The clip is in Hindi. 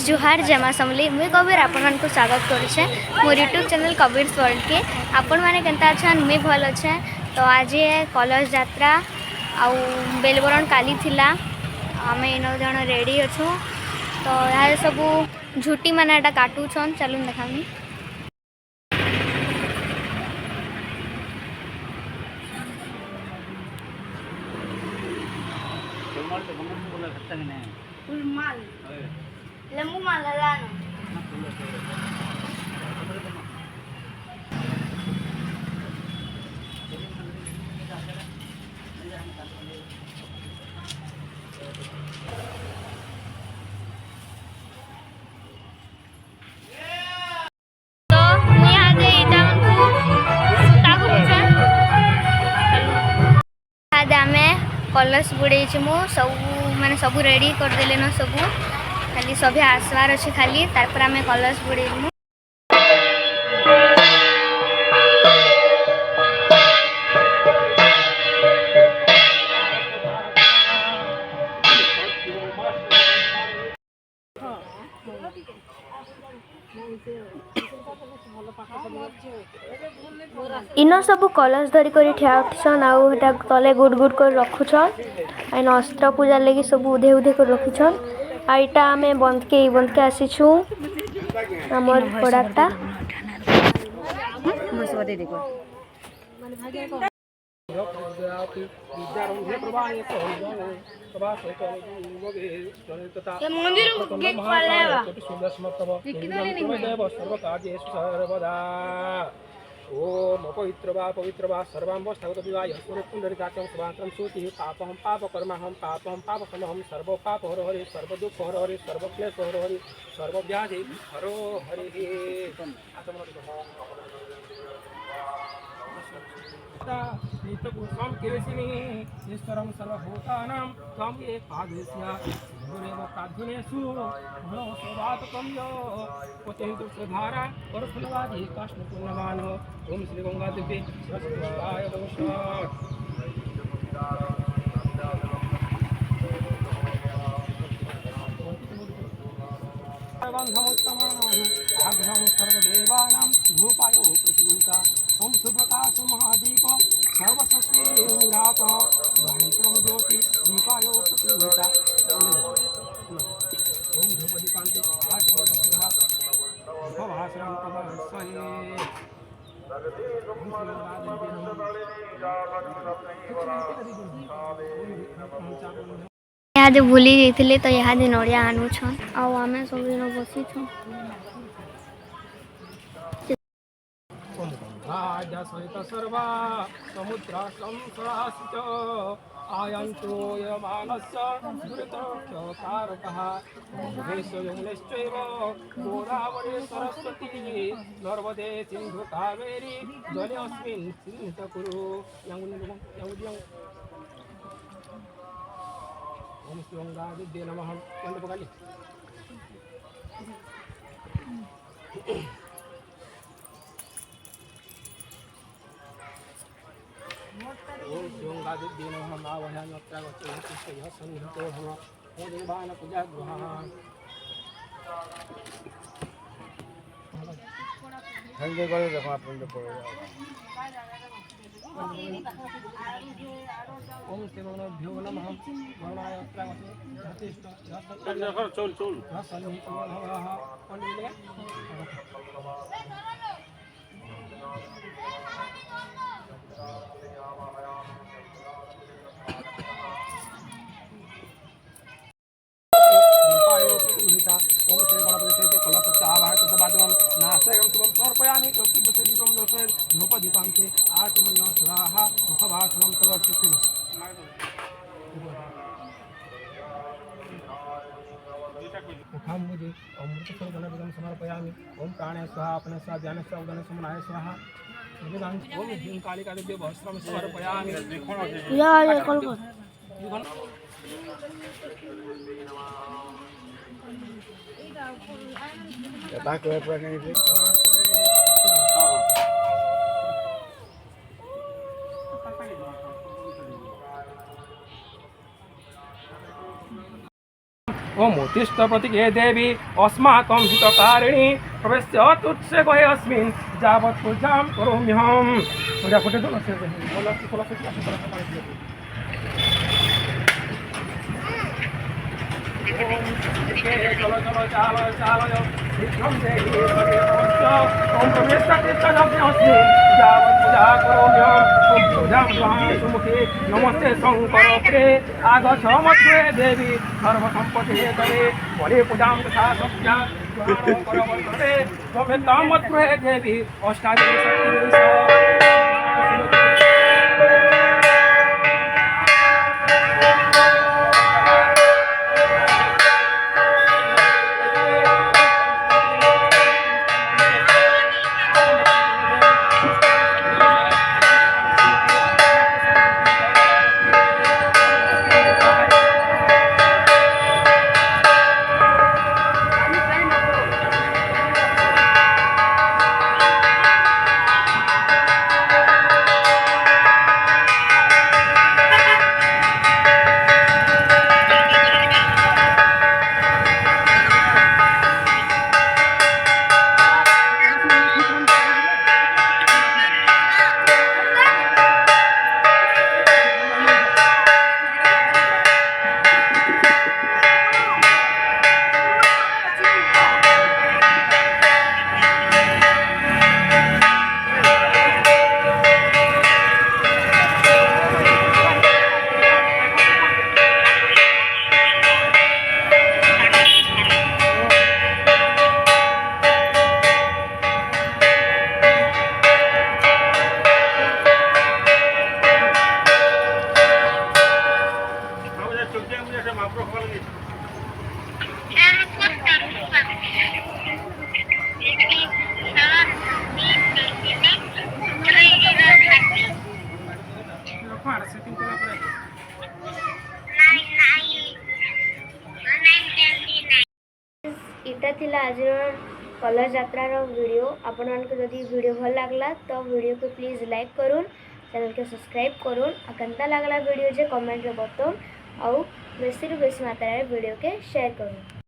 जुहार जमा समली मुई कबीर आपन को स्वागत करुचे मोर यूट्यूब चैनल कबीर वर्ल्ड के आपण मैंने केनता अच्छा मुई भल अच्छे। तो आज कलश यात्रा आउ बेलबरण काली थिला आम इन जन रेडी अच्छू। तो यहाँ सब झुटी मैंने काटुछन चलून देखामी। lembu malalano कलश बुड़े सब माने सब रेडी कर देले न सब खाली सभी आसवार अच्छे खाली तारपर आम कलश बुड़ेलु। इन सब कलश धरिक ठियाउछन आउ तले गुड़ गुड़ कर रखुछन। इन अस्त्र पूजा लगी सब उधे उधे कर रखुछन। आईटा आमे बंद के आसीछु हमर प्रोडक्टटा ओम पवित्र वा सर्वांबस्थागत विवाह पुंडरीकाक्षं स्वात्रं सूति पापहं पापकर्माहं पापहं पापसमहं सर्व पाप हर हरे सर्व दुख हर हरे सर्व क्लेश हर हरे सर्व व्याधि हरो हरे। नित्यपुरुषं केशिनी ईश्वरं सर्वभूतानां त्वं एकादश्या गुरेव प्रार्थनेषु मनोसौभातकं यो पतेन्दुश्रधारा परफुलवादी काष्णपूर्णमानो ओम श्री गंगादेवी सरस्वत्याय नमः। आग्रहं सर्वदेवानां भूपायो प्रतिगुणता ओम सुप्रकाश महादीप सर्वशक्ति निराप वाणिक्रम ज्योति दीपायो प्रतिगुणता ओम धूपदीपांति आत्मनः भवासरं तमस्ये यहाँ जो भूली जाइए तो यहाँ दिन नड़िया आनुछन आउ आमे सब दिन बसी छन। सहित सर्वा समुद्र संसरासित आयन्तु यमानस्य दुरितरक्षकारकः यमुनेश्चैव गोदावरी सरस्वती नर्मदे सिन्धु कावेरी जलेऽस्मिन् सिन्धुकुरु। ओम श्री गंगादेवी नमः। ओम गंगादेवी नमः। आवाहयामि अत्र गच्छति सन्निहितो भव ओ देवान पूजा गृहः संजय करे देखो अपन जो ओम श्री गणेभ्यो नमः। गणाय अत्र गच्छति यथेष्ट चल सन्निहितो भवः पंडिले समर्पयामि दीपं दर्शयन् धूपदीपान्ते आचमनीय स्वाहा मुखभाषणं प्रवर्तते। मुखां मुझे अमृतस्वरूपं समर्पयामि ओम प्राणे स्वाहा अपने स्वाहा ध्यान स्वाहा उदन समनाय स्वाहा ओम ह्रीं कालिका देवी वस्त्रं समर्पयामि। ओम उत्तिष्ठ प्रतिके देवी अस्माकं हितकारिणी प्रवेश्य तुत्से गहे अस्मिन् यावत् पूजां करोम्यहम् पूजा फुटे दो से बोला बोला से चलो चलो चालो चालो विक्रम देहि ओम प्रवेश तीर्थस्मि यावत् पूजा करोम्यहम् ओम पूजां सुमुखे नमस्ते शंकर प्रे आगछ मध्ये देवी सर्वसम्पत्तिः करे बले पूजां तथा सत्या करवर्तते त्वमेतां मद्गृहे देवी अष्टादश इटा थिला आज कलश यात्रार वीडियो आपण मानक जदि वीडियो भल लागला तो वीडियो को प्लीज लाइक करून चैनल के सब्सक्राइब करून आ केनता लागला वीडियो जे कमेंट रे बताऊँ आउ बेसी रु बेसी मात्रा रे वीडियो के शेयर करूँ।